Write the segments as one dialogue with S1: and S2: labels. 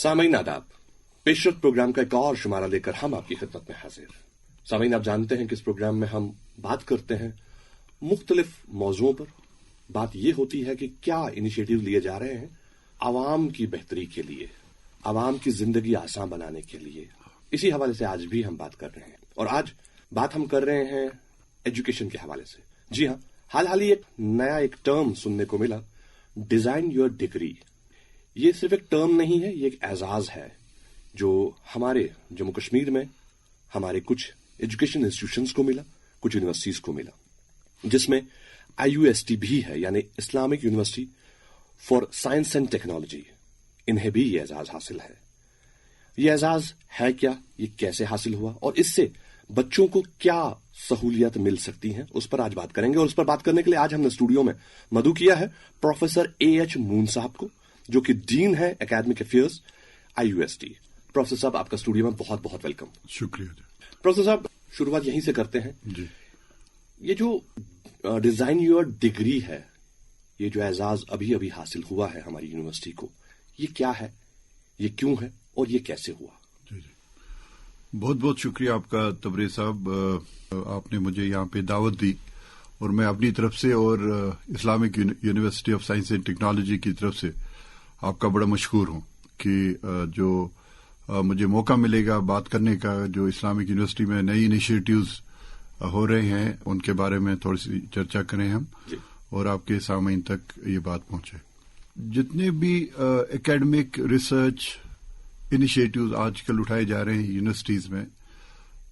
S1: सामीन आदाब, पेशरफ प्रोग्राम का एक और शुमारा लेकर हम आपकी खिदमत में हाजिर। सामीन, आप जानते हैं कि इस प्रोग्राम में हम बात करते हैं मुख्तलिफ मौज़ुओं पर। बात यह होती है कि क्या इनिशिएटिव लिए जा रहे हैं आवाम की बेहतरी के लिए, आवाम की जिंदगी आसान बनाने के लिए। इसी हवाले से आज भी हम बात कर रहे हैं, और आज बात हम कर रहे हैं एजुकेशन के हवाले से। जी हाँ, हाल ही एक नया टर्म सुनने को मिला, डिजाइन योर डिग्री। ये सिर्फ एक टर्म नहीं है, ये एक एजाज है जो हमारे जम्मू कश्मीर में हमारे कुछ एजुकेशन इंस्टीट्यूशंस को मिला, कुछ यूनिवर्सिटीज को मिला, जिसमें IUST भी है, यानी Islamic university for science and technology. इन्हें भी ये एजाज हासिल है। ये एजाज है क्या, ये कैसे हासिल हुआ, और इससे बच्चों को क्या सहूलियत मिल सकती हैं, उस पर आज बात करेंगे। और उस पर बात करने के लिए आज हमने स्टूडियो में मदु किया है प्रोफेसर AH मून साहब को, जो कि डीन है एकेडमिक अफेयर्स IUST। प्रोफेसर साहब, आपका स्टूडियो में बहुत बहुत वेलकम।
S2: शुक्रिया।
S1: प्रोफेसर साहब, शुरुआत यहीं से करते हैं
S2: जी।
S1: ये जो डिजाइन योर डिग्री है, ये जो एजाज अभी अभी हासिल हुआ है हमारी यूनिवर्सिटी को, ये क्या है, ये क्यों है, और ये कैसे हुआ?
S2: जी जी, बहुत बहुत शुक्रिया आपका तबरेज साहब। आपने मुझे यहाँ पे दावत दी, और मैं अपनी तरफ से और Islamic University of Science and technology की तरफ से आपका बड़ा मशहूर हूँ कि जो मुझे मौका मिलेगा बात करने का, जो इस्लामिक यूनिवर्सिटी में नई इनिशिएटिव्स हो रहे हैं उनके बारे में थोड़ी सी चर्चा करें हम, और आपके सामईन तक ये बात पहुंचे। जितने भी एकेडमिक रिसर्च इनिशिएटिव्स आजकल उठाए जा रहे हैं यूनिवर्सिटीज में,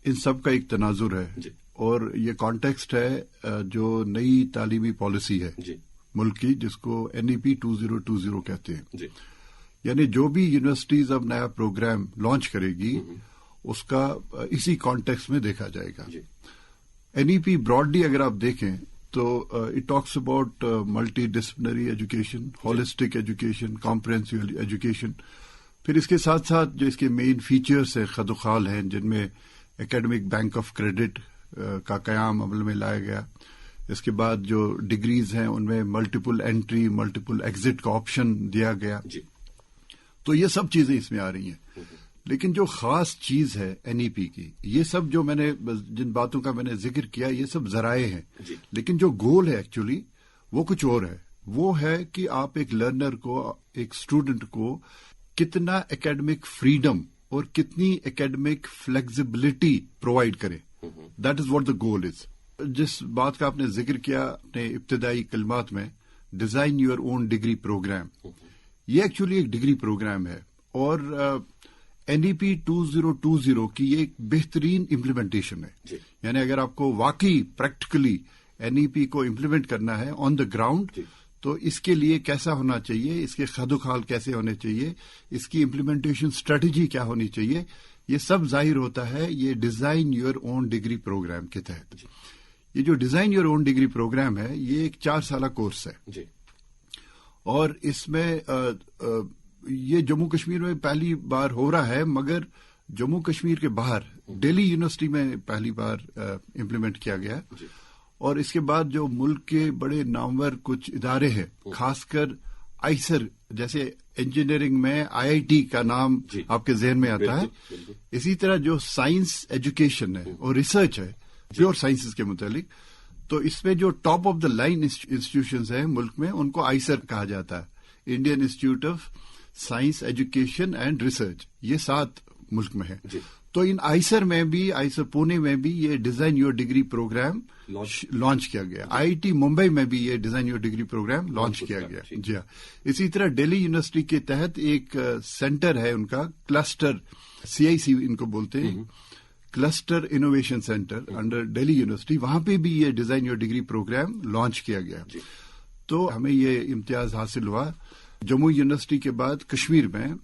S2: इन सब का एक तनाजुर है, और ये कॉन्टेक्स्ट है जो नई तालीमी पॉलिसी है मुल्क की, जिसको NEP 2020 कहते हैं। यानी जो भी यूनिवर्सिटीज अब नया प्रोग्राम लॉन्च करेगी उसका इसी कॉन्टेक्स्ट में देखा जाएगा। NEP ब्रॉडली अगर आप देखें तो it talks about multi disciplinary education, holistic education, comprehensive education. फिर इसके साथ साथ जो इसके मेन फीचर्स है खदुखाल हैं, जिनमें एकेडमिक बैंक ऑफ क्रेडिट का कयाम अमल में लाया गया। इसके बाद जो डिग्रीज हैं उनमें मल्टीपल एंट्री, मल्टीपल एग्जिट का ऑप्शन दिया गया। तो ये सब चीजें इसमें आ रही हैं। लेकिन जो खास चीज है NEP की, ये सब जो मैंने जिन बातों का मैंने जिक्र किया, ये सब जराए हैं, लेकिन जो गोल है एक्चुअली वो कुछ और है। वो है कि आप एक लर्नर को, एक स्टूडेंट को कितना एकेडमिक फ्रीडम और कितनी एकेडमिक फ्लेक्सिबिलिटी प्रोवाइड करें। That is what the goal is. जिस बात का आपने जिक्र किया अपने इब्तिदाई कलमात में, design your own degree program, ये एक्चुअली एक डिग्री प्रोग्राम है, और NEP 2020 की ये एक बेहतरीन इम्प्लीमेंटेशन है। यानी अगर आपको वाकई प्रैक्टिकली NEP को इम्प्लीमेंट करना है ऑन द ग्राउंड, तो इसके लिए कैसा होना चाहिए, इसके खदुखाल कैसे होने चाहिए, इसकी इम्प्लीमेंटेशन स्ट्रेटेजी क्या होनी चाहिए, ये सब जाहिर होता है ये design your own degree program के तहत। ये जो design your own degree program है, ये एक 4 साल कोर्स है, और इसमें ये जम्मू कश्मीर में पहली बार हो रहा है, मगर जम्मू कश्मीर के बाहर दिल्ली यूनिवर्सिटी में पहली बार इम्प्लीमेंट किया गया। और इसके बाद जो मुल्क के बड़े नामवर कुछ इदारे हैं, खासकर आइसर, जैसे इंजीनियरिंग में IIT का नाम आपके जहन में आता है, इसी तरह जो साइंस एजुकेशन है और रिसर्च है प्योर साइंसेज के मुतालिक, तो इसमें जो top of the line institutions हैं मुल्क में, उनको आइसर कहा जाता है, Indian institute of science education and research. ये 7 मुल्क में है। तो इन आइसर में भी, आइसर पुणे में भी ये design your degree program launch किया गया। IIT मुंबई में भी ये design your degree program launch किया गया। जी हाँ। इसी तरह दिल्ली यूनिवर्सिटी के तहत एक सेंटर है उनका, क्लस्टर CIC इनको बोलते हैं, cluster innovation centre under Delhi university. वहां पे भी ये design your degree program launch किया गया। तो हमें ये इम्तियाज हासिल हुआ। जम्मू यूनिवर्सिटी के बाद कश्मीर में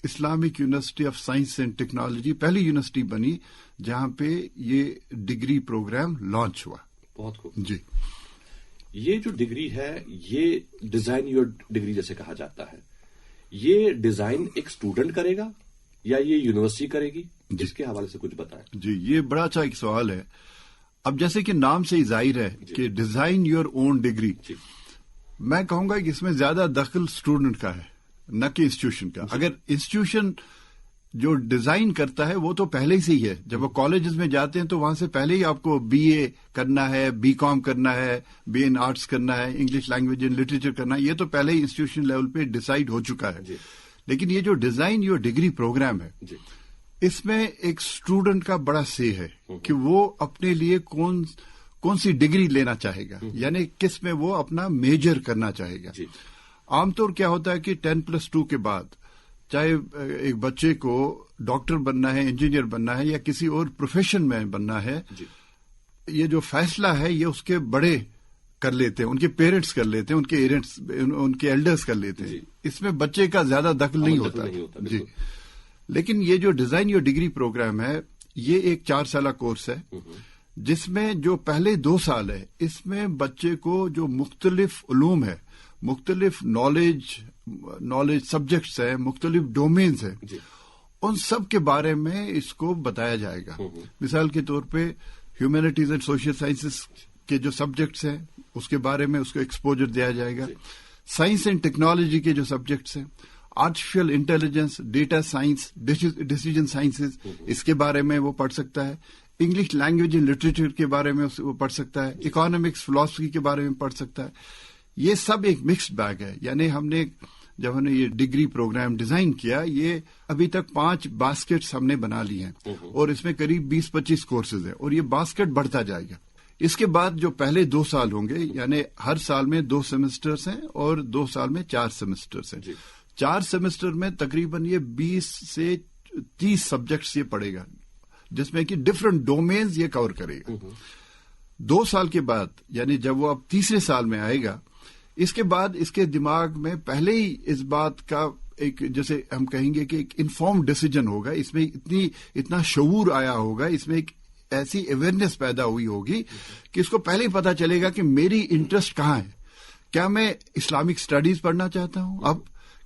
S2: Islamic University of Science and technology पहली यूनिवर्सिटी बनी जहां पे ये डिग्री प्रोग्राम लॉन्च हुआ।
S1: बहुत खूब
S2: जी।
S1: ये जो डिग्री है, ये डिजाइन योर डिग्री जैसे कहा जाता है, ये डिजाइन एक स्टूडेंट करेगा या ये यूनिवर्सिटी करेगी? जिसके हवाले से कुछ बताएं।
S2: जी, ये बड़ा अच्छा एक सवाल है। अब जैसे कि नाम से ही जाहिर है कि डिजाइन योर ओन डिग्री, मैं कहूंगा कि इसमें ज्यादा दखल स्टूडेंट का है, نہ کہ انسٹیٹیوشن کا. اگر انسٹیٹیوشن جو ڈیزائن کرتا ہے وہ تو پہلے سے ہی ہے. جب وہ کالجز میں جاتے ہیں تو وہاں سے پہلے ہی آپ کو بی اے کرنا ہے, بی کام کرنا ہے, بی ان آرٹس کرنا ہے, انگلش لینگویج اینڈ لٹریچر کرنا ہے, یہ تو پہلے ہی انسٹیٹیوشن لیول پہ ڈیسائیڈ ہو چکا ہے. لیکن یہ جو ڈیزائن یور ڈگری پروگرام ہے, اس میں ایک اسٹوڈنٹ کا بڑا سے ہے کہ وہ اپنے لیے کون سی ڈگری لینا چاہے گا, یعنی کس میں وہ اپنا میجر کرنا چاہے گا. عام طور کیا ہوتا ہے کہ 10+2 کے بعد چاہے ایک بچے کو ڈاکٹر بننا ہے, انجینئر بننا ہے یا کسی اور پروفیشن میں بننا ہے, یہ جو فیصلہ ہے یہ اس کے بڑے کر لیتے ہیں, ان کے پیرنٹس کر لیتے ہیں, ان کے ایلڈرز کر لیتے ہیں. اس میں بچے کا زیادہ دخل نہیں ہوتا. جی. لیکن یہ جو ڈیزائن یور ڈگری پروگرام ہے یہ ایک 4 سالہ کورس ہے جس میں جو پہلے 2 سال ہے اس میں بچے کو جو مختلف علوم ہے, مختلف نالج سبجیکٹس ہیں, مختلف ڈومینز ہیں, ان سب کے بارے میں اس کو بتایا جائے گا. مثال کے طور پہ ہیومینٹیز اینڈ سوشل سائنسز کے جو سبجیکٹس ہیں اس کے بارے میں اس کو ایکسپوجر دیا جائے گا. سائنس اینڈ ٹیکنالوجی کے جو سبجیکٹس ہیں, artificial intelligence, data science, decision sciences, اس کے بارے میں وہ پڑھ سکتا ہے. انگلش لینگویج اینڈ لٹریچر کے بارے میں وہ پڑھ سکتا ہے. اکنامکس, فلاسفی کے بارے میں پڑھ سکتا ہے. یہ سب ایک مکسڈ بیگ ہے. یعنی جب ہم نے یہ ڈگری پروگرام ڈیزائن کیا, یہ ابھی تک 5 باسکٹس ہم نے بنا لی ہیں اور اس میں قریب 20-25 کورسز ہیں اور یہ باسکٹ بڑھتا جائے گا. اس کے بعد جو پہلے 2 سال ہوں گے, یعنی ہر سال میں 2 سیمسٹرز ہیں اور 2 سال میں 4 سیمسٹرز ہیں. 4 سیمسٹر میں تقریباً یہ 20 سے 30 سبجیکٹس یہ پڑھے گا جس میں کہ ڈفرنٹ ڈومینز یہ کور کرے گا. 2 سال کے بعد یعنی جب وہ اب تیسرے سال میں آئے گا, اس کے بعد اس کے دماغ میں پہلے ہی اس بات کا ایک جیسے ہم کہیں گے کہ ایک انفارم ڈیسیجن ہوگا, اس میں اتنا شعور آیا ہوگا, اس میں ایک ایسی اویئرنیس پیدا ہوئی ہوگی کہ اس کو پہلے ہی پتا چلے گا کہ میری انٹرسٹ کہاں ہے. کیا میں اسلامک اسٹڈیز پڑھنا چاہتا ہوں, اب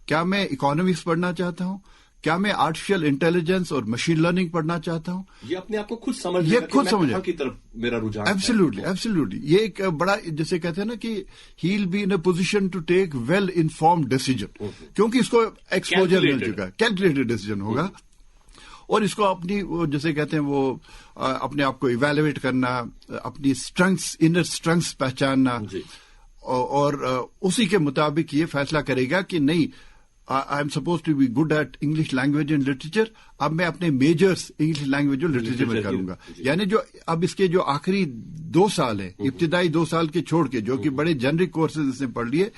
S2: کیا میں اکنامکس پڑھنا چاہتا ہوں, کیا میں آرٹیفیشل انٹیلیجنس اور مشین لرننگ پڑھنا چاہتا ہوں.
S1: یہ اپنے آپ کو خود سمجھ کی طرف میرا رجحان.
S2: ایبسلیوٹلی یہ ایک بڑا جیسے کہتے ہیں نا کہ he will be in a position to take well informed decision, کیونکہ اس کو ایکسپوجر مل چکا ہے, کیلکولیٹڈ ڈیسیجن ہوگا. اور اس کو اپنی جیسے کہتے ہیں وہ اپنے آپ کو ایویلویٹ کرنا, اپنی اسٹرنگس, انر اسٹرنگس پہچاننا, اور اسی کے مطابق یہ فیصلہ کرے گا کہ نہیں, I'm suppose to be good at English language and literature, اب میں اپنے میجرس انگلش لینگویج اور لٹریچر میں کروں گا. یعنی جو اب اس کے جو آخری 2 سال ہیں, ابتدائی 2 سال کے چھوڑ کے جو کہ بڑے جنرک کورسز اس نے پڑھ لیے,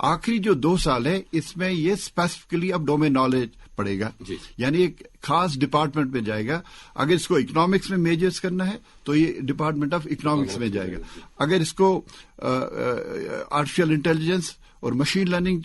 S2: آخری جو 2 سال ہے اس میں یہ اسپیسیفکلی اب ڈومین نالج پڑے گا. یعنی ایک خاص ڈپارٹمنٹ میں جائے گا. اگر اس کو اکنامکس میں میجرز کرنا ہے تو یہ ڈپارٹمنٹ آف اکنامکس میں جائے گا. اگر اس کو آرٹیفیشل انٹیلیجنس اور مشین لرننگ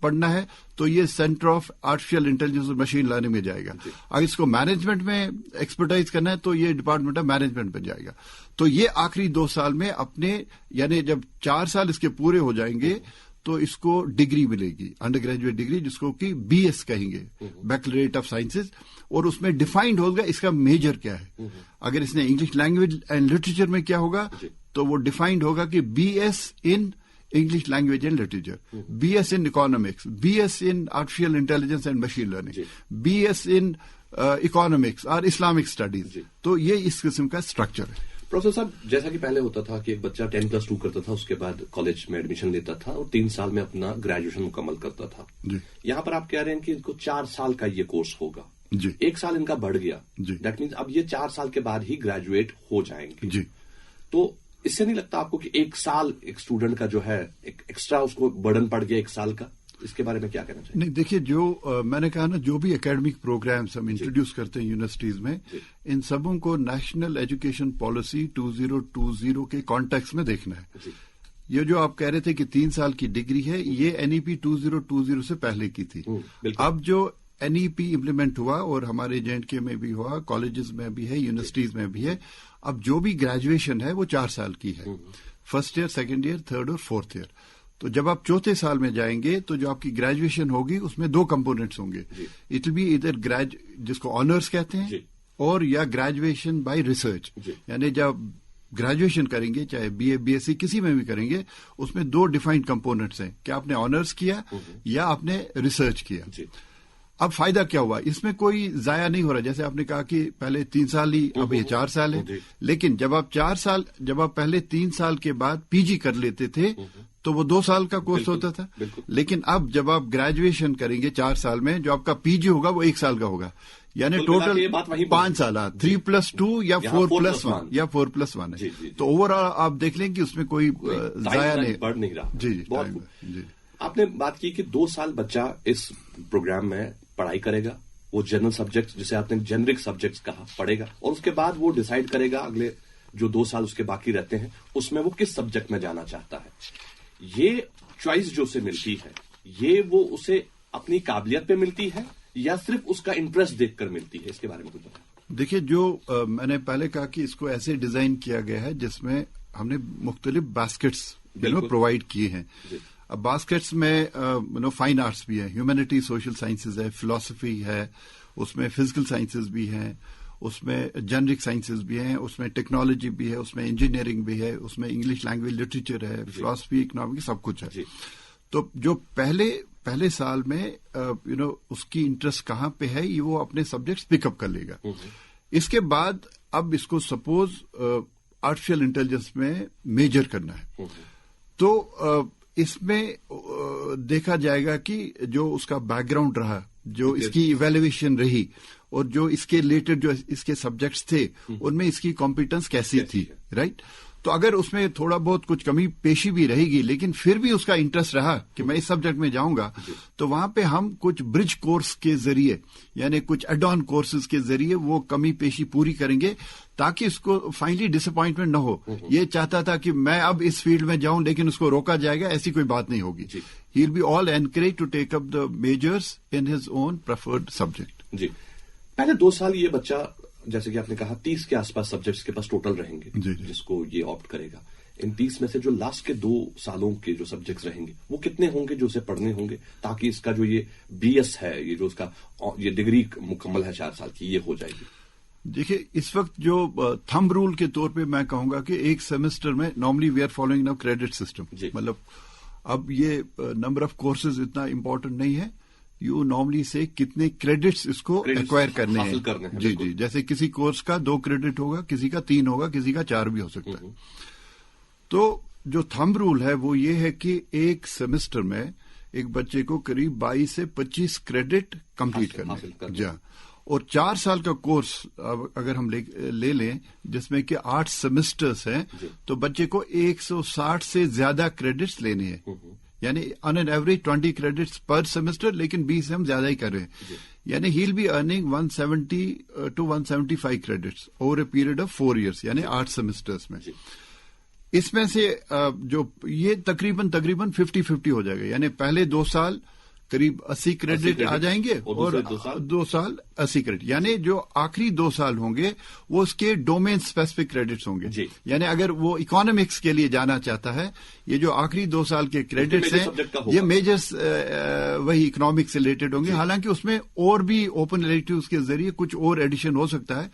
S2: پڑھنا ہے تو یہ سینٹر آف آرٹیفیشل انٹیلیجنس اور مشین لرننگ میں جائے گا. اگر اس کو مینجمنٹ میں ایکسپرٹائز کرنا ہے تو یہ ڈپارٹمنٹ آف مینجمنٹ میں جائے گا. تو یہ آخری 2 سال میں اپنے یعنی جب 4 سال اس کے پورے ہو جائیں گے تو اس کو ڈگری ملے گی, انڈر گریجویٹ ڈگری, جس کو کہ بی ایس کہیں گے, بیچلریٹ آف سائنسز, اور اس میں ڈیفائنڈ ہوگا اس کا میجر کیا ہے. اگر اس نے انگلش لینگویج اینڈ لٹریچر میں کیا ہوگا تو وہ ڈیفائنڈ ہوگا کہ B S in English language and literature, B S in economics, B S in artificial intelligence and machine learning, B S in economics اور اسلامک اسٹڈیز. تو یہ اس قسم کا اسٹرکچر ہے.
S1: پروفیسر صاحب, جیسا کہ پہلے ہوتا تھا کہ ایک بچہ 10+2 کرتا تھا, اس کے بعد کالج میں ایڈمیشن لیتا تھا اور 3 سال میں اپنا گریجویشن مکمل کرتا تھا. یہاں پر آپ کہہ رہے ہیں کہ ان کو 4 سال کا یہ کورس ہوگا. 1 سال ان کا بڑھ گیا, دیٹ مینس اب یہ 4 سال کے بعد ہی گریجویٹ ہو جائیں گے. تو اس سے نہیں لگتا آپ کو کہ 1 سال ایک اسٹوڈنٹ کا جو ہے ایک ایکسٹرا اس کو برڈن پڑ گیا 1 سال کا, اس کے بارے میں کیا کہنا چاہیے؟
S2: نہیں دیکھیے, جو میں نے کہا نا, جو بھی اکیڈمک پروگرامس ہم انٹروڈیوس کرتے ہیں یونیورسٹیز میں, ان سبوں کو نیشنل ایجوکیشن پالیسی 2020 کے کانٹیکس میں دیکھنا ہے. یہ جو آپ کہہ رہے تھے کہ 3 سال کی ڈگری ہے, یہ NEP 2020 سے پہلے کی تھی. اب جو NEP امپلیمنٹ ہوا اور ہمارے JNK میں بھی ہوا, کالجز میں بھی ہے, یونیورسٹیز میں بھی ہے, اب جو بھی گریجویشن ہے وہ 4 سال کی ہے, 1st year, 2nd year, 3rd اور 4th ایئر. تو جب آپ 4تھے سال میں جائیں گے تو جو آپ کی گریجویشن ہوگی اس میں 2 کمپوننٹس ہوں گے. اٹ ول بی ادھر جس کو آنرس کہتے ہیں, اور یا گریجویشن بائی ریسرچ. یعنی جب ग्रेजुएशन करेंगे, चाहे BA BSc किसी में भी करेंगे, उसमें 2 डिफाइंड कंपोनेंट्स हैं कि आपने ऑनर्स किया या आपने रिसर्च किया। अब फायदा क्या हुआ, इसमें कोई जाया नहीं हो रहा। जैसे आपने कहा कि पहले 3 साल ही, अब ये 4 साल है, लेकिन जब आप पहले 3 साल के बाद PG कर लेते थे तो वो 2 साल का कोर्स होता था। लेकिन अब जब आप ग्रेजुएशन करेंगे 4 साल में, जो आपका PG होगा वो 1 साल का होगा, यानी टोटल 5 साल, 3+2 या 4+1 या 4+1 है। तो ओवरऑल आप देख लें कि उसमें कोई जाया नहीं
S1: बढ़ नहीं रहा।
S2: जी।
S1: आपने बात की कि 2 साल बच्चा इस प्रोग्राम में पढ़ाई करेगा, वो जनरल सब्जेक्ट, जिसे आपने जेनरिक सब्जेक्ट्स कहा, पढ़ेगा, और उसके बाद वो डिसाइड करेगा अगले जो 2 साल उसके बाकी रहते हैं उसमें वो किस सब्जेक्ट में जाना चाहता है। ये चॉइस जो उसे मिलती है, ये वो उसे अपनी काबिलियत पे मिलती है या सिर्फ उसका इंटरेस्ट देखकर मिलती है? इसके बारे में कुछ बताएं।
S2: देखिए, जो मैंने पहले कहा कि इसको ऐसे डिजाइन किया गया है जिसमें हमने मुख्तलिफ बास्केट्स प्रोवाइड किए हैं। अब बास्केट्स में फाइन आर्ट्स भी है, ह्यूमैनिटी सोशल साइंसेज है, फिलॉसफी है, उसमें फिजिकल साइंसेज भी हैं, उसमें जेनरिक साइंसेज भी हैं, उसमें टेक्नोलॉजी भी है, उसमें इंजीनियरिंग भी है, उसमें इंग्लिश लैंग्वेज लिटरेचर है, फिलॉसफी, इकोनॉमिक्स, सब कुछ है। तो जो पहले साल में उसकी इंटरेस्ट कहाँ पे है, ये वो अपने सब्जेक्ट्स पिकअप कर लेगा। इसके बाद अब इसको सपोज आर्टिफिशियल इंटेलिजेंस में मेजर करना है, तो इसमें देखा जाएगा कि जो उसका बैकग्राउंड रहा, जो इसकी इवैल्यूएशन रही, और जो इसके रिलेटेड जो इसके सब्जेक्ट्स थे उनमें इसकी कॉम्पिटेंस कैसी थी, राइट। तो अगर उसमें थोड़ा बहुत कुछ कमी पेशी भी रहेगी, लेकिन फिर भी उसका इंटरेस्ट रहा कि मैं इस सब्जेक्ट में जाऊंगा, तो वहां पे हम कुछ ब्रिज कोर्स के जरिए, यानी कुछ एड ऑन कोर्सेज के जरिए वो कमी पेशी पूरी करेंगे, ताकि उसको फाइनली डिसअपॉइंटमेंट न हो। ये चाहता था कि मैं अब इस फील्ड में जाऊं लेकिन उसको रोका जाएगा, ऐसी कोई बात नहीं होगी। He will be all encourage to take up the measures in his own preferred subject.
S1: जी, पहले 2 साल ये बच्चा, जैसे कि आपने कहा, 30 के आसपास सब्जेक्ट्स के पास टोटल रहेंगे जिसको ये ऑप्ट करेगा। इन 30 में से जो लास्ट के 2 सालों के जो सब्जेक्ट्स रहेंगे वो कितने होंगे जो उसे पढ़ने होंगे, ताकि इसका जो ये BS है, ये जो उसका ये डिग्री मुकम्मल है 4 साल की, ये हो जाएगी?
S2: देखिए, इस वक्त जो थंब रूल के तौर पे मैं कहूंगा कि एक सेमेस्टर में normally we are following now credit system. मतलब अब ये नंबर ऑफ कोर्सेज इतना इंपॉर्टेंट नहीं है, यू नॉर्मली से कितने क्रेडिट्स इसको एक्वायर करने हैं। जी, जैसे किसी कोर्स का 2 क्रेडिट होगा, किसी का 3 होगा, किसी का 4 भी हो सकता है। तो जो थंब रूल है वो ये है कि एक सेमेस्टर में एक बच्चे को करीब 22 से 25 क्रेडिट कंप्लीट करने हैं। और 4 साल का कोर्स अगर हम ले लें जिसमें कि 8 सेमेस्टर्स हैं, तो बच्चे को 160 से ज्यादा क्रेडिट्स लेने हैं, यानी ऑन एन एवरेज 20 क्रेडिट्स पर सेमेस्टर, लेकिन 20 से हम ज्यादा ही कर रहे हैं। यानी ही will be earning 170 to 175 credits over a period of 4 years, यानी 8 सेमेस्टर्स में। इसमें से जो ये तकरीबन 50-50 हो जाएगा, यानी पहले 2 साल करीब 80 क्रेडिट आ जाएंगे और 2 साल 80 क्रेडिट, यानी जो आखिरी 2 साल होंगे वो उसके डोमेन स्पेसिफिक क्रेडिट्स होंगे। यानी अगर वो इकोनॉमिक्स के लिए जाना चाहता है, ये जो आखिरी 2 साल के क्रेडिट्स हैं ये मेजर्स वही इकोनॉमिक्स से रिलेटेड होंगे। हालांकि उसमें और भी ओपन इलेक्टिव्स के जरिए कुछ और एडिशन हो सकता है,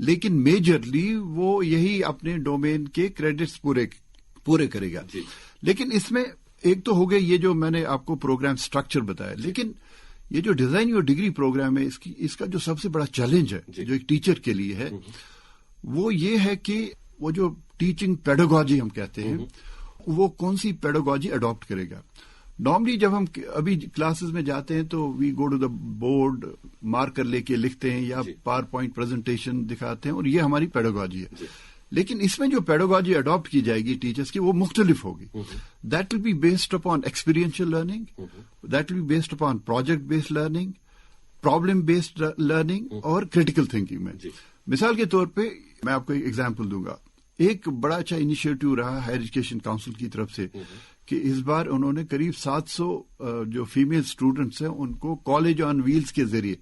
S2: लेकिन मेजरली वो यही अपने डोमेन के क्रेडिट्स पूरे करेगा। लेकिन इसमें एक तो हो गया ये जो मैंने आपको प्रोग्राम स्ट्रक्चर बताया, लेकिन ये जो डिजाइन योर डिग्री प्रोग्राम है इसका जो सबसे बड़ा चैलेंज है जो एक टीचर के लिए है, वो ये है कि वो जो टीचिंग पेडागॉजी हम कहते हैं, वो कौन सी पेडागॉजी अडॉप्ट करेगा। नॉर्मली जब हम अभी क्लासेस में जाते हैं तो we go to the board, marker लेके लिखते हैं या पावर पॉइंट प्रेजेंटेशन दिखाते हैं, और ये हमारी पेडागॉजी है। लेकिन इसमें जो पेडागॉजी अडॉप्ट की जाएगी टीचर्स की वो मुख्तलिफ होगी। That will be based upon experiential learning, that will be based upon project based learning, problem based learning और क्रिटिकल थिंकिंग में। मिसाल के तौर पे मैं आपको एक एग्जांपल दूंगा। एक बड़ा अच्छा इनिशिएटिव रहा हायर एजुकेशन काउंसिल की तरफ से कि इस बार उन्होंने करीब 700 जो फीमेल स्टूडेंट्स हैं उनको कॉलेज ऑन व्हील्स के जरिए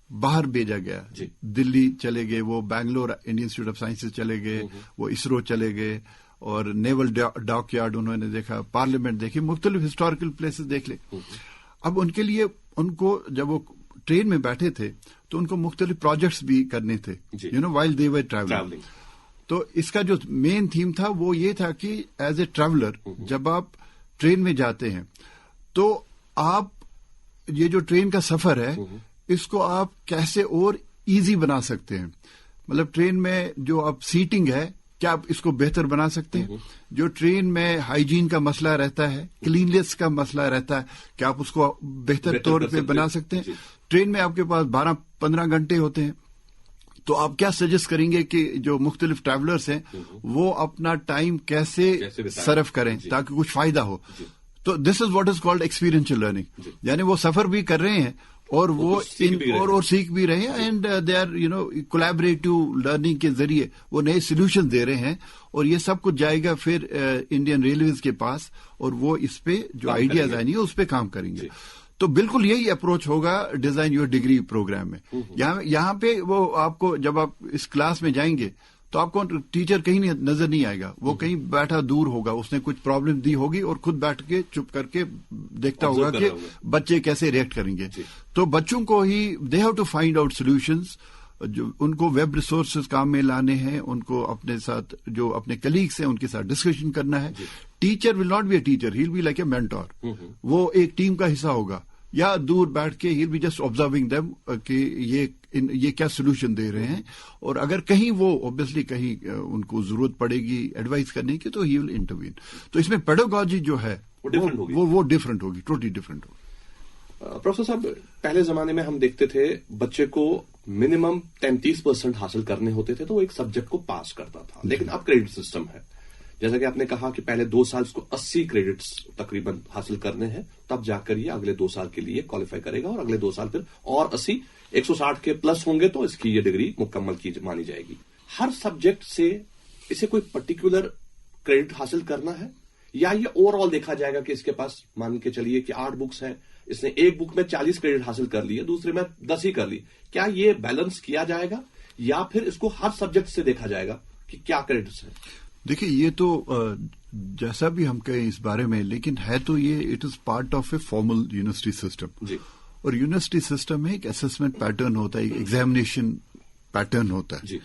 S2: बाहर भेजा गया। दिल्ली चले गए, वो Bangalore Indian institute of sciences चले गए, वो इसरो चले गए, और नेवल डॉकयार्ड उन्होंने देखा, पार्लियामेंट देखी, मुख्तलिफ हिस्टोरिकल प्लेसेस देख ले। अब उनके लिए उनको जब वो ट्रेन में बैठे थे तो उनको मुख्तलिफ प्रोजेक्ट्स भी करने थे, वाइल दे वर ट्रैवलिंग। تو اس کا جو مین تھیم تھا وہ یہ تھا کہ ایز اے ٹریولر جب آپ ٹرین میں جاتے ہیں تو آپ یہ جو ٹرین کا سفر ہے اس کو آپ کیسے اور ایزی بنا سکتے ہیں. مطلب ٹرین میں جو آپ سیٹنگ ہے کیا آپ اس کو بہتر بنا سکتے ہیں. جو ٹرین میں ہائیجین کا مسئلہ رہتا ہے, کلینلیس کا مسئلہ رہتا ہے, کیا آپ اس کو بہتر طور پہ بنا سکتے ہیں. ٹرین میں آپ کے پاس 12-15 گھنٹے ہوتے ہیں, تو آپ کیا سجیسٹ کریں گے کہ جو مختلف ٹریولرز ہیں وہ اپنا ٹائم کیسے صرف کریں تاکہ کچھ فائدہ ہو. تو this is what is called experiential learning, یعنی وہ سفر بھی کر رہے ہیں اور وہ اور سیکھ بھی رہے ہیں, and they are collaborative learning کے ذریعے وہ نئے سولوشن دے رہے ہیں, اور یہ سب کچھ جائے گا پھر انڈین ریلویز کے پاس, اور وہ اس پہ جو آئیڈیاز آئیں گے اس پہ کام کریں گے. تو بالکل یہی اپروچ ہوگا ڈیزائن یور ڈگری پروگرام میں. یہاں پہ وہ آپ کو جب آپ اس کلاس میں جائیں گے تو آپ کو ٹیچر کہیں نظر نہیں آئے گا, وہ کہیں بیٹھا دور ہوگا, اس نے کچھ پرابلم دی ہوگی اور خود بیٹھ کے چپ کر کے دیکھتا ہوگا کہ بچے کیسے ریئیکٹ کریں گے. تو بچوں کو ہی they have to find out solutions, جو ان کو ویب ریسورسز کام میں لانے ہیں, ان کو اپنے ساتھ جو اپنے کلیگس ہیں ان کے ساتھ ڈسکشن کرنا ہے. Teacher will not be a teacher, he will be like a mentor. وہ ایک ٹیم کا حصہ ہوگا, یا دور بیٹھ کے he will be just observing them کہ یہ کیا سولوشن دے رہے ہیں, اور اگر کہیں وہ اوبیسلی کہیں ان کو ضرورت پڑے گی ایڈوائز کرنے کی تو ہی ول انٹروین. تو اس میں پیڈاگوجی جو ہے وہ ڈفرنٹ ہوگی, ٹوٹلی ڈفرنٹ ہوگی.
S1: پروفیسر صاحب, پہلے زمانے میں ہم دیکھتے تھے بچے کو منیمم 33% حاصل کرنے ہوتے تھے تو وہ ایک سبجیکٹ کو پاس کرتا تھا, لیکن اب کریڈٹ سسٹم ہے. جیسا کہ آپ نے کہا کہ پہلے 2 سال اس کو 80 کریڈٹس تقریباً حاصل کرنے ہیں, تب جا کر یہ اگلے 2 سال کے لیے کوالیفائی کرے گا, اور اگلے 2 سال پھر اور 80 160 کے پلس ہوں گے تو اس کی یہ ڈگری مکمل کی مانی جائے گی. ہر سبجیکٹ سے اسے کوئی پرٹیکولر کریڈٹ حاصل کرنا ہے, یا یہ اوور آل دیکھا جائے گا کہ اس کے پاس مان کے چلیے کہ 8 بکس ہیں, اس نے ایک بک میں 40 کریڈٹ حاصل کر لیے, دوسرے میں 10 ہی کر لی, کیا یہ بیلنس کیا جائے گا, یا پھر اس کو ہر سبجیکٹ سے دیکھا جائے گا کہ کیا کریڈٹس ہیں؟
S2: دیکھیے یہ تو جیسا بھی ہم کہیں اس بارے میں, لیکن ہے تو یہ it is part of a formal university system. اور یونیورسٹی سسٹم میں ایک اسسمنٹ پیٹرن ہوتا ہے, ایک ایگزامینیشن پیٹرن ہوتا ہے.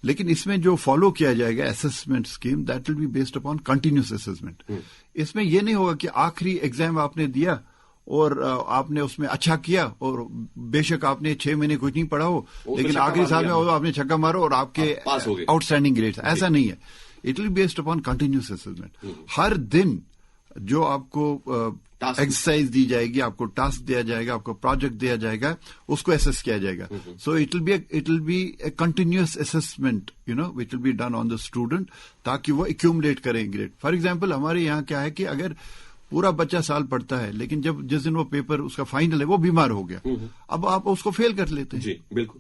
S2: لیکن اس میں جو فالو کیا جائے گا assessment scheme, that will be based upon continuous assessment. اس میں یہ نہیں ہوگا کہ آخری ایگزام آپ نے دیا اور آپ نے اس میں اچھا کیا, اور بے شک آپ نے 6 مہینے کچھ نہیں پڑھا ہو, لیکن آخری سال میں آپ نے چھکا مارو اور آپ کے آؤٹ اسٹینڈنگ گریڈ. ایسا نہیں ہے. It will be based upon continuous assessment. ہر دن جو آپ کو ایکسرسائز دی جائے گی, آپ کو ٹاسک دیا جائے گا, آپ کو پروجیکٹ دیا جائے گا, اس کو اسیس کیا جائے گا. So it will be a continuous assessment which will be done on the student, تاکہ وہ ایکیومولیٹ کریں گریڈ. فار ایگزامپل ہمارے یہاں کیا ہے کہ اگر پورا بچہ سال پڑھتا ہے, لیکن جس دن وہ پیپر اس کا فائنل ہے وہ بیمار ہو گیا, اب آپ اس کو فیل کر لیتے ہیں.
S1: جی بالکل.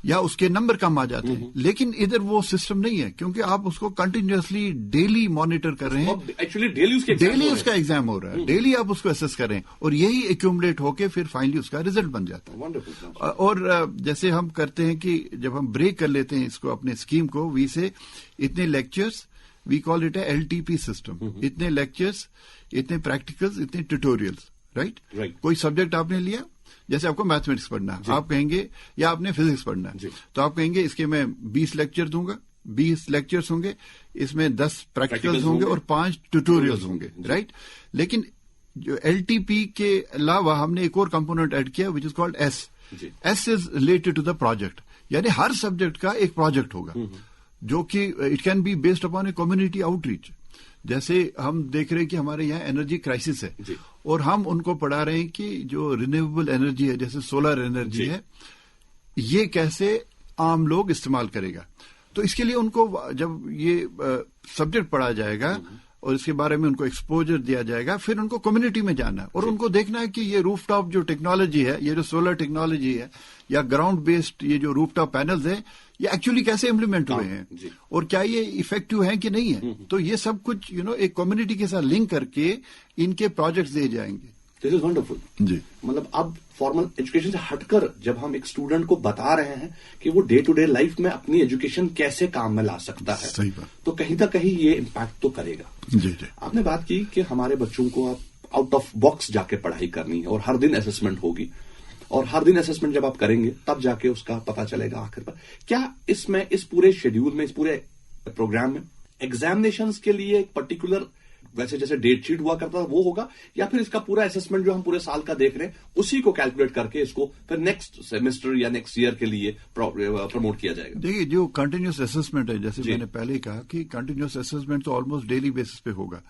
S2: یا اس کے نمبر کم آ جاتے ہیں. لیکن ادھر وہ سسٹم نہیں ہے, کیونکہ آپ اس کو کنٹینیوسلی ڈیلی مانیٹر کر رہے ہیں.
S1: ایکچولی ڈیلی
S2: اس کا ایگزام ہو رہا ہے, ڈیلی آپ اس کو اسیس کر رہے ہیں, اور یہی ایکیومولیٹ ہو کے پھر فائنلی اس کا ریزلٹ بن جاتا ہے. اور جیسے ہم کرتے ہیں کہ جب ہم بریک کر لیتے ہیں اس کو, اپنے اسکیم کو, وی سے اتنے lectures, we call it a LTP system. اتنے لیکچرز, اتنے پریکٹیکلز, اتنے ٹیوٹوریلز. رائٹ. کوئی سبجیکٹ آپ نے لیا, جیسے آپ کو میتھمیٹکس پڑھنا ہے, آپ کہیں گے, یا آپ نے فزکس پڑھنا ہے, تو آپ کہیں گے اس کے میں 20 لیکچر دوں گا, 20 لیکچرز ہوں گے, اس میں 10 پریکٹیکلز ہوں گے اور 5 ٹیوٹوریلز ہوں گے. رائٹ. لیکن جو LTP کے علاوہ ہم نے ایک اور کمپوننٹ ایڈ کیا which is called S. S is related to the project, یعنی ہر سبجیکٹ کا ایک پروجیکٹ ہوگا جو کہ it can be based upon a community outreach. جیسے ہم دیکھ رہے ہیں کہ ہمارے یہاں انرجی کرائسس ہے, اور ہم ان کو پڑھا رہے ہیں کہ جو رینیویبل انرجی ہے, جیسے سولر انرجی ہے, یہ کیسے عام لوگ استعمال کرے گا. تو اس کے لیے ان کو جب یہ سبجیکٹ پڑھا جائے گا اور اس کے بارے میں ان کو ایکسپوجر دیا جائے گا, پھر ان کو کمیونٹی میں جانا ہے اور ان کو دیکھنا ہے کہ یہ روف ٹاپ جو ٹیکنالوجی ہے, یہ جو سولر ٹیکنالوجی ہے, یا گراؤنڈ بیسڈ یہ جو روف ٹاپ پینلز ہیں, یہ ایکچولی کیسے امپلیمنٹ ہوئے ہیں, اور کیا یہ افیکٹو ہیں کہ نہیں ہے. تو یہ سب کچھ ایک کمیونٹی کے ساتھ لنک کر کے ان کے پروجیکٹس دیے جائیں گے.
S1: دس از ونڈرفل. جی مطلب اب فارمل ایجوکیشن سے ہٹ کر جب ہم ایک اسٹوڈنٹ کو بتا رہے ہیں کہ وہ ڈے ٹو ڈے لائف میں اپنی ایجوکیشن کیسے کام میں لا سکتا ہے,
S2: صحیح بات,
S1: تو کہیں نہ کہیں یہ امپیکٹ تو کرے گا.
S2: جی جی.
S1: آپ نے بات کی کہ ہمارے بچوں کو آپ آؤٹ آف باکس جا کے پڑھائی کرنی ہے, اور ہر دن اسسمنٹ ہوگی, اور ہر دن اسسمنٹ جب آپ کریں گے تب جا کے اس کا پتا چلے گا آخر پر. کیا اس میں اس پورے شیڈیول میں, اس پورے प्रोग्राम में एग्जामिनेशंस के लिए एक पर्टिकुलर वैसे जैसे डेट शीट हुआ करता था वो होगा, या फिर इसका पूरा असेसमेंट जो हम पूरे साल का देख रहे हैं उसी को कैलकुलेट करके इसको फिर नेक्स्ट सेमेस्टर या नेक्स्ट ईयर के लिए प्रमोट किया जाएगा?
S2: देखिए, जो कंटिन्यूस असेसमेंट है, जैसे मैंने पहले कहा कि कंटिन्यूस असेसमेंट तो ऑलमोस्ट डेली बेसिस पे होगा,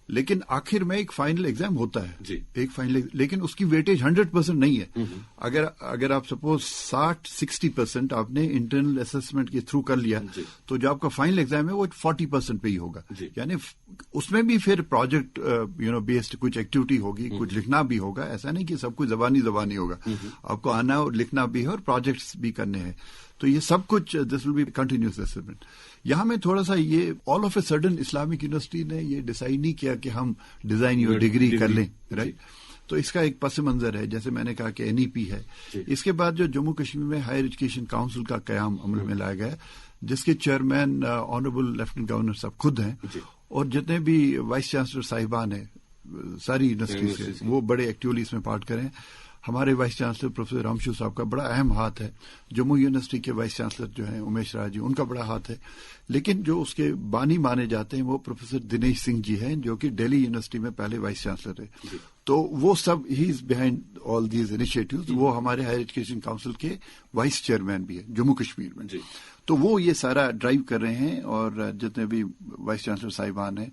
S2: लेकिन आखिर में एक फाइनल एग्जाम होता है
S1: जी।
S2: एक फाइनल, लेकिन उसकी वेटेज 100% नहीं है। अगर आप सपोज 60-60% आपने इंटरनल असेसमेंट के थ्रू कर लिया, तो जो आपका फाइनल एग्जाम है वो 40% पे ही होगा। यानी उसमें भी फिर प्रोजेक्ट बेस्ड कुछ एक्टिविटी होगी, कुछ लिखना भी होगा। ऐसा नहीं कि सब कुछ जबानी होगा, आपको आना और लिखना भी है और प्रोजेक्ट्स भी करने हैं। तो ये सब कुछ this will be continuous assessment. यहाँ में थोड़ा सा ये all of a sudden Islamic university ने ये डिसाइड नहीं किया कि हम डिजाइन योर डिग्री कर लें, राइट। तो इसका एक पस मंजर है, जैसे मैंने कहा कि एनईपी है। इसके बाद जो जम्मू कश्मीर में हायर एजुकेशन काउंसिल का कयाम अमल में लाया गया, जिसके चेयरमैन ऑनरेबल लेफ्टिनेंट गवर्नर साहब खुद हैं, और जितने भी वाइस चांसलर साहिबान हैं सारी यूनिवर्सिटी से, वो बड़े एक्टिवली इसमें पार्ट करें। हमारे वाइस चांसलर प्रोफेसर रामशु साहब का बड़ा अहम हाथ है। जम्मू यूनिवर्सिटी के वाइस चांसलर जो हैं उमेश राज जी, उनका बड़ा हाथ है। लेकिन जो उसके बानी माने जाते हैं वो प्रोफेसर दिनेश सिंह जी हैं, जो कि दिल्ली यूनिवर्सिटी में पहले वाइस चांसलर है। तो वो सब he is behind all these initiatives. वो हमारे हायर एजुकेशन काउंसिल के वाइस चेयरमैन भी है जम्मू कश्मीर में। तो वो ये सारा ड्राइव कर रहे हैं, और जितने भी वाइस चांसलर साहिबान हैं,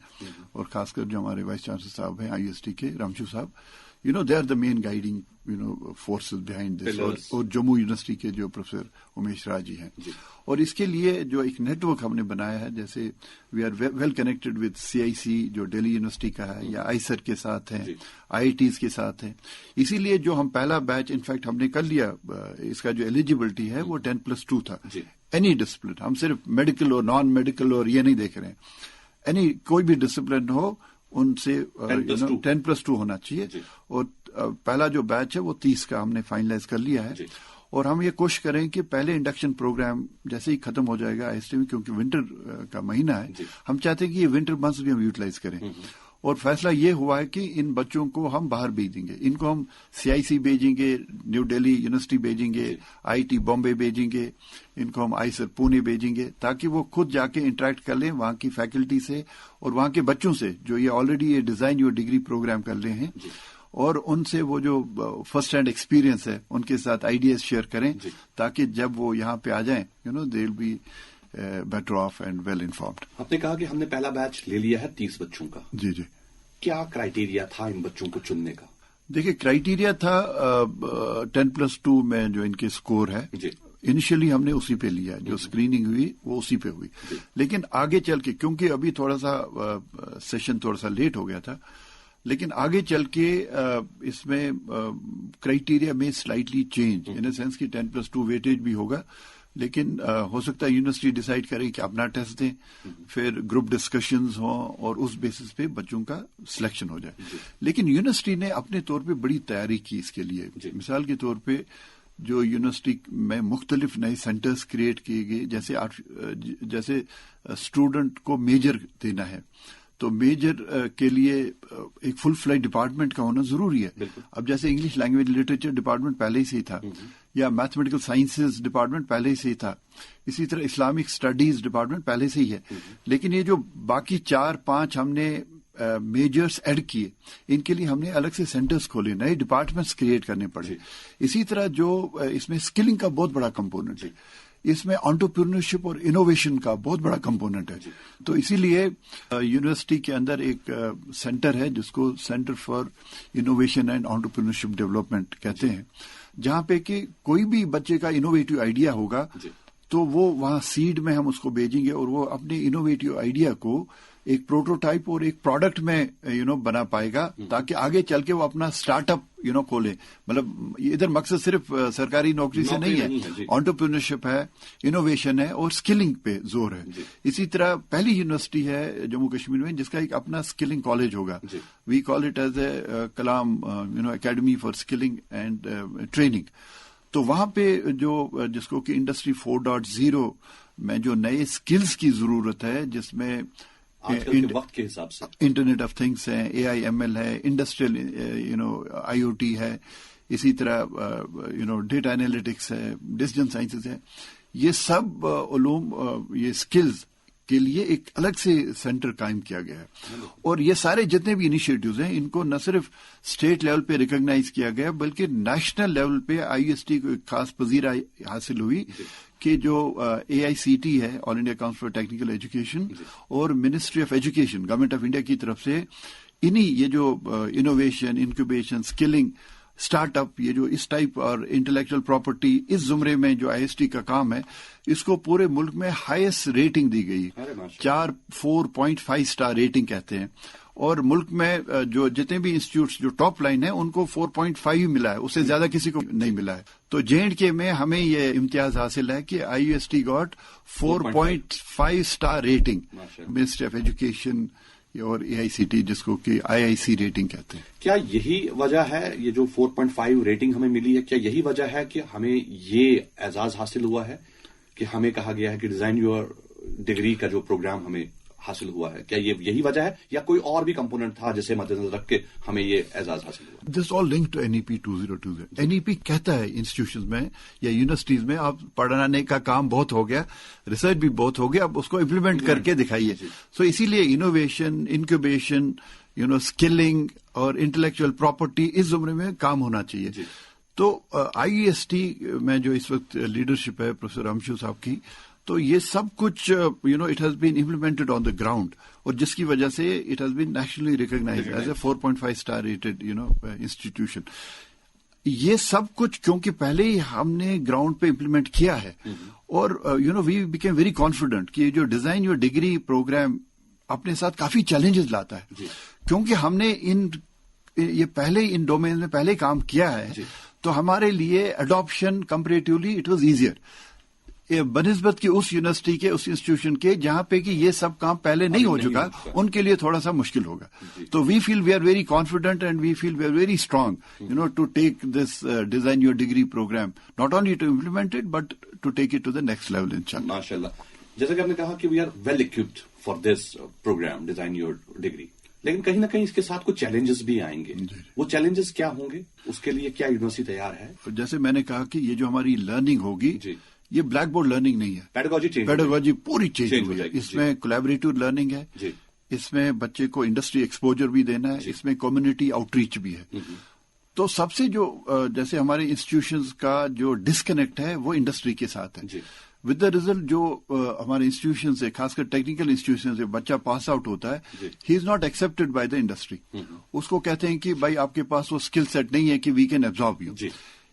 S2: और खासकर जो हमारे वाइस चांसलर साहब हैं आईयूएसटी के रामशु साहब, they are the main guiding, forces behind this. और जम्मू यूनिवर्सिटी के जो प्रोफेसर उमेश राज जी हैं। और इसके लिए जो एक नेटवर्क हमने बनाया है, जैसे we are well connected with CIC जो दिल्ली यूनिवर्सिटी का है, या आईसर के साथ है, IITs के साथ है। इसीलिए जो हम पहला बैच इनफैक्ट हमने कर लिया, इसका जो एलिजिबिलिटी है वो 10+2 था। एनी डिसिप्लिन, हम सिर्फ मेडिकल और नॉन मेडिकल और ये नहीं देख रहे हैं, एनी कोई भी डिसिप्लिन हो उनसे 10+2 होना चाहिए। और पहला जो बैच है वो 30 का हमने फाइनलाइज कर लिया है। और हम ये कोशिश करें कि पहले इंडक्शन प्रोग्राम जैसे ही खत्म हो जाएगा IST में, क्योंकि विंटर का महीना है, हम चाहते हैं कि ये विंटर मंथ्स भी हम यूटिलाइज करें। और फैसला ये हुआ है कि इन बच्चों को हम बाहर भेजेंगे, इनको हम CIC भेजेंगे, न्यू दिल्ली यूनिवर्सिटी भेजेंगे, IIT बॉम्बे भेजेंगे, इनको हम आईसर पुणे भेजेंगे, ताकि वो खुद जाके इंटरेक्ट कर लें वहां की फैकल्टी से और वहां के बच्चों से जो ये ऑलरेडी ये डिजाइन योर डिग्री प्रोग्राम कर रहे हैं, और उनसे वो जो फर्स्ट हैंड एक्सपीरियंस है उनके साथ आइडियाज शेयर करें, ताकि जब वो यहाँ पे आ जाएं they will be better of and well informed.
S1: आपने कहा कि हमने पहला बैच ले लिया है 30 बच्चों का।
S2: जी।
S1: क्या क्राइटेरिया था इन बच्चों को चुनने का?
S2: देखिए, क्राइटेरिया था 10+2 में जो इनके स्कोर है, इनिशियली हमने उसी पे लिया, जो स्क्रीनिंग हुई वो उसी पे हुई। लेकिन आगे चल के, क्योंकि अभी थोड़ा सा सेशन थोड़ा सा लेट हो गया था, लेकिन आगे चल के इसमें क्राइटेरिया में slightly change, in the sense कि 10+2 वेटेज भी होगा, लेकिन हो सकता है यूनिवर्सिटी डिसाइड करे कि अपना टेस्ट दें, फिर ग्रुप डिस्कशंस हों और उस बेसिस पे बच्चों का सिलेक्शन हो जाए। लेकिन यूनिवर्सिटी ने अपने तौर पे बड़ी तैयारी की इसके लिए। मिसाल के तौर पे जो यूनिवर्सिटी में मुख्तलिफ नए सेंटर्स क्रिएट किए गए, जैसे स्टूडेंट को मेजर देना है, तो मेजर के लिए एक फुल फ्लैज डिपार्टमेंट का होना जरूरी है। अब जैसे इंग्लिश लैंग्वेज लिटरेचर डिपार्टमेंट पहले ही से ही था, या मैथमेटिकल साइंसेज डिपार्टमेंट पहले ही से ही था, इसी तरह इस्लामिक स्टडीज डिपार्टमेंट पहले से ही है। लेकिन ये जो बाकी 4-5 हमने मेजर्स ऐड किए, इनके लिए हमने अलग से सेंटर्स खोले, नए डिपार्टमेंट्स क्रिएट करने पड़े। इसी तरह जो इसमें स्किलिंग का बहुत बड़ा कंपोनेंट है, इसमें एंटरप्रेन्योरशिप और इनोवेशन का बहुत बड़ा कंपोनेंट है। तो इसीलिए यूनिवर्सिटी के अंदर एक सेंटर है जिसको centre for innovation and entrepreneurship development कहते हैं, जहां पे कि कोई भी बच्चे का इनोवेटिव आइडिया होगा तो वो वहां सीड में हम उसको भेजेंगे, और वो अपने इनोवेटिव आइडिया को एक प्रोटोटाइप और एक प्रोडक्ट में बना पाएगा, ताकि आगे चल के वो अपना स्टार्टअप खोले। मतलब इधर मकसद सिर्फ सरकारी नौकरी से नहीं है, एंटरप्रेन्योरशिप है, इनोवेशन है और स्किलिंग पे जोर है। इसी तरह पहली यूनिवर्सिटी है जम्मू कश्मीर में जिसका एक अपना स्किलिंग कॉलेज होगा। We call it as a Kalam academy for skilling and training. तो वहां पे जो जिसको कि इंडस्ट्री 4.0 में जो नए स्किल्स की जरूरत है, जिसमें
S1: आजकल के वक्त के हिसाब से
S2: इंटरनेट ऑफ थिंग्स है, AI/ML है, इंडस्ट्रियल IoT है, इसी तरह डेटा एनालिटिक्स है, डिसीजन साइंसेज है, ये सब उलूम ये स्किल्स کے لیے ایک الگ سے سینٹر قائم کیا گیا ہے. اور یہ سارے جتنے بھی انیشیٹوز ہیں ان کو نہ صرف اسٹیٹ لیول پہ ریکگنائز کیا گیا بلکہ نیشنل لیول پہ IUST کو ایک خاص پذیرائی حاصل ہوئی کہ جو AICT ہے, All India Council for Technical Education, اور Ministry of Education Government of India کی طرف سے یہ جو innovation, incubation, skilling, start up, یہ جو اس ٹائپ اور انٹلیکچوئل پراپرٹی اس زمرے میں جو IST کا کام ہے اس کو پورے ملک میں ہائیسٹ ریٹنگ دی گئی. 4.5 اسٹار ریٹنگ کہتے ہیں. اور ملک میں جو جتنے بھی انسٹیٹیوٹس جو ٹاپ لائن ہیں ان کو 4.5 ملا ہے, اس سے زیادہ کسی کو نہیں ملا ہے. تو JNK میں ہمیں یہ امتیاز حاصل ہے کہ IUST got 4.5 star rating ministry of education اور AICT جس کو کہ IIC ریٹنگ کہتے ہیں.
S1: کیا یہی وجہ ہے, یہ جو 4.5 ریٹنگ ہمیں ملی ہے, کیا یہی وجہ ہے کہ ہمیں یہ اعزاز حاصل ہوا ہے کہ ہمیں کہا گیا ہے کہ ڈیزائن یور ڈگری کا جو پروگرام ہمیں حاصل ہوا ہے, کیا یہ یہی وجہ ہے یا کوئی اور بھی کمپوننٹ تھا جسے مد نظر رکھ کے ہمیں یہ اعزاز حاصل ہوا؟
S2: دس آل لنک ٹو NEP 2020. NEP کہتا ہے انسٹیٹیوشنز میں یا یونیورسٹیز میں آپ پڑھانے کا کام بہت ہو گیا, ریسرچ بھی بہت ہو گیا, اب اس کو امپلیمنٹ کر کے دکھائیے. سو اسی لیے انوویشن, انکیوبیشن, اسکلنگ اور انٹلیکچوئل پراپرٹی اس زمرے میں کام ہونا چاہیے. تو IUST میں جو اس وقت لیڈرشپ ہے پروفیسر امشو صاحب کی, تو یہ سب کچھ it has been implemented on the ground, اور جس کی وجہ سے it has been nationally recognized as a 4.5 star rated institution. یہ سب کچھ کیونکہ پہلے ہی ہم نے گراؤنڈ پہ امپلیمنٹ کیا ہے, اور وی بیکیم ویری کانفیڈنٹ کہ جو ڈیزائن یور ڈگری پروگرام اپنے ساتھ کافی چیلنجز لاتا ہے, کیونکہ ہم نے یہ پہلے ان ڈومین میں پہلے کام کیا ہے. تو ہمارے لیے adoption comparatively it was easier بنسبت کی اس یونیورسٹی کے, اس انسٹیٹیوشن کے جہاں پہ کہ یہ سب کام پہلے نہیں ہو چکا, ان کے لیے تھوڑا سا مشکل ہوگا. تو we feel we are very confident and we feel we are very strong to take this design your degree program, not only to implement it but to take it to the next level انشاءاللہ.
S1: ماشاءاللہ. جیسا کہ آپ نے کہا کہ we are well equipped for this program design your degree, لیکن کہیں نہ کہیں اس کے ساتھ کچھ چیلنجز بھی آئیں گے. وہ چیلنجز کیا ہوں گے, اس کے لیے کیا یونیورسٹی تیار ہے؟
S2: جیسے میں نے کہا کہ یہ جو ہماری لرننگ ہوگی یہ بلیک بورڈ لرننگ نہیں ہے, پیڈاگوجی پوری چینج ہوئی ہے. اس میں کولیبریٹو لرننگ ہے, اس میں بچے کو انڈسٹری ایکسپوجر بھی دینا ہے, اس میں کمیونٹی آؤٹ ریچ بھی ہے. تو سب سے جو جیسے ہمارے انسٹیٹیوشنز کا جو ڈسکنیکٹ ہے وہ انڈسٹری کے ساتھ ہے. ود دا ریزلٹ جو ہمارے انسٹیٹیوشن سے خاص کر ٹیکنیکل انسٹیٹیوشن سے بچہ پاس آؤٹ ہوتا ہے, he is not expected by the industry. اس کو کہتے ہیں کہ بھائی آپ کے پاس وہ اسکل سیٹ نہیں ہے کہ وی کین ایبزارب یو.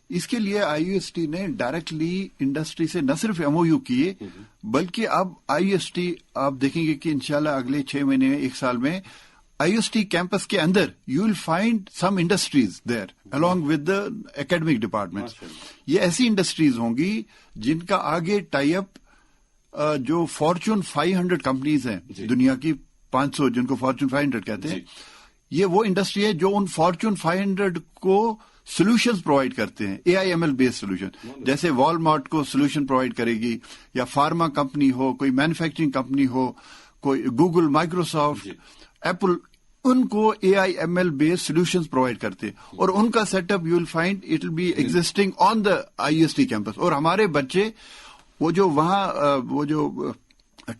S2: اس کے لیے IUST نے ڈائریکٹلی انڈسٹری سے نہ صرف MOU کیے بلکہ اب IUST آپ دیکھیں گے کہ انشاءاللہ اگلے 6 مہینے 1 سال میں IUST کیمپس کے اندر you will find some industries there along with the academic departments. یہ ایسی انڈسٹریز ہوں گی جن کا آگے ٹائی اپ جو فارچون 500 کمپنیز ہیں دنیا کی 500 جن کو فارچون 500 کہتے ہیں, یہ وہ انڈسٹری ہے جو ان فارچون 500 کو سولوشنز پرووائڈ کرتے ہیں, AIML بیسڈ سولوشن. جیسے والمارٹ کو سولوشن پرووائڈ کرے گی, یا فارما کمپنی ہو, کوئی مینوفیکچرنگ کمپنی ہو, کوئی گوگل, مائکروسافٹ, ایپل, ان کو AIML بیسڈ سولوشنز پرووائڈ کرتے ہیں. اور ان کا set up you will find it will be existing on the IUST campus. اور ہمارے بچے وہ جو وہاں وہ جو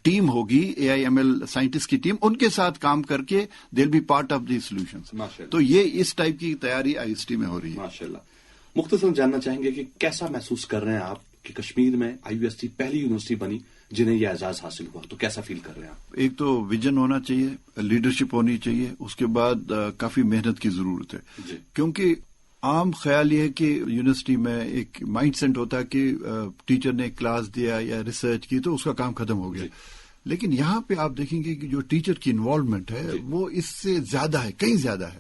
S2: ٹیم ہوگی AIML سائنٹسٹ کی ٹیم, ان کے ساتھ کام کر کے they will be part of the solutions. تو یہ اس ٹائپ کی تیاری IUST میں ہو رہی ہے.
S1: ماشاءاللہ. مختصراً جاننا چاہیں گے کہ کیسا محسوس کر رہے ہیں آپ کہ کشمیر میں IUST پہلی یونیورسٹی بنی جنہیں یہ اعزاز حاصل ہوا, تو کیسا فیل کر رہے ہیں آپ؟
S2: ایک تو ویژن ہونا چاہیے, لیڈرشپ ہونی چاہیے, اس کے بعد کافی محنت کی ضرورت ہے. کیونکہ عام خیال یہ ہے کہ یونیورسٹی میں ایک مائنڈ سیٹ ہوتا ہے کہ ٹیچر نے کلاس دیا یا ریسرچ کی تو اس کا کام ختم ہو گیا. لیکن یہاں پہ آپ دیکھیں گے کہ جو ٹیچر کی انوالومنٹ ہے وہ اس سے زیادہ ہے, کہیں زیادہ ہے.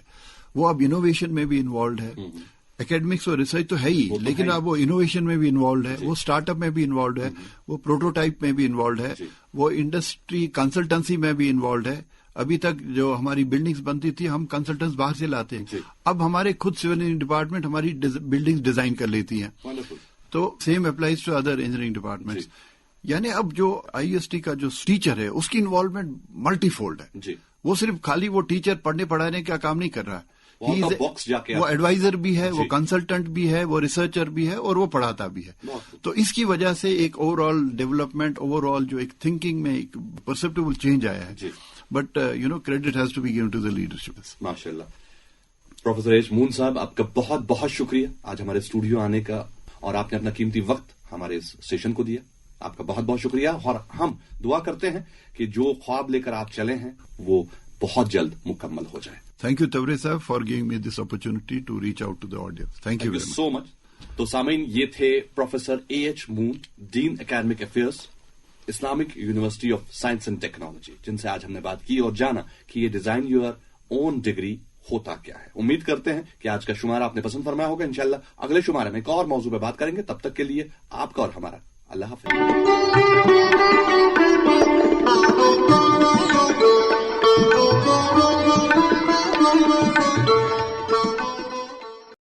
S2: وہ اب انوویشن میں بھی انوالوڈ ہے, اکیڈمکس اور ریسرچ تو ہے ہی, لیکن اب وہ انوویشن میں بھی انوالوڈ ہے, وہ اسٹارٹ اپ میں بھی انوالوڈ ہے, وہ پروٹوٹائپ میں بھی انوالوڈ ہے, وہ انڈسٹری کنسلٹنسی میں بھی انوالوڈ ہے. ابھی تک جو ہماری بلڈنگز بنتی تھی ہم کنسلٹنٹس باہر سے لاتے ہیں, اب ہمارے خود سول انجینئرنگ ڈپارٹمنٹ ہماری بلڈنگز ڈیزائن کر لیتی ہیں. تو same applies to other engineering departments. یعنی اب جو IUST کا جو ٹیچر ہے اس کی انوالومنٹ ملٹی فولڈ ہے. وہ صرف خالی وہ ٹیچر پڑھنے پڑھانے کا کام نہیں کر رہا ہے,
S1: बॉक्स जाके
S2: वो एडवाइजर भी है, वो कंसल्टेंट भी है, वो रिसर्चर भी है और वो पढ़ाता भी है. तो इसकी वजह से एक ओवरऑल डेवलपमेंट, ओवरऑल जो एक थिंकिंग में एक परसेप्टेबल चेंज आया है. But credit has to be given to the leadership.
S1: माशाल्लाह. प्रोफेसर एच मून साहब, आपका बहुत बहुत शुक्रिया आज हमारे स्टूडियो आने का, और आपने अपना कीमती वक्त हमारे इस सेशन को दिया. आपका बहुत बहुत शुक्रिया. और हम दुआ करते हैं कि जो ख्वाब लेकर आप चले हैं वो बहुत जल्द मुकम्मल हो जाए.
S2: थैंक यू तबरे साहब for giving me this opportunity to reach out to the audience. Thank you
S1: so much. तो सामीन, ये थे professor H Moon, dean academic affairs, Islamic University of Science and Technology, जिनसे आज हमने बात की और जाना कि ये डिजाइन योर ओन डिग्री होता क्या है. उम्मीद करते हैं कि आज का शुमारा आपने पसंद फरमाया होगा. इंशाल्लाह अगले शुमारे में एक और मौजू पे बात करेंगे. तब तक के लिए आपका और हमारा अल्लाह हाफिज.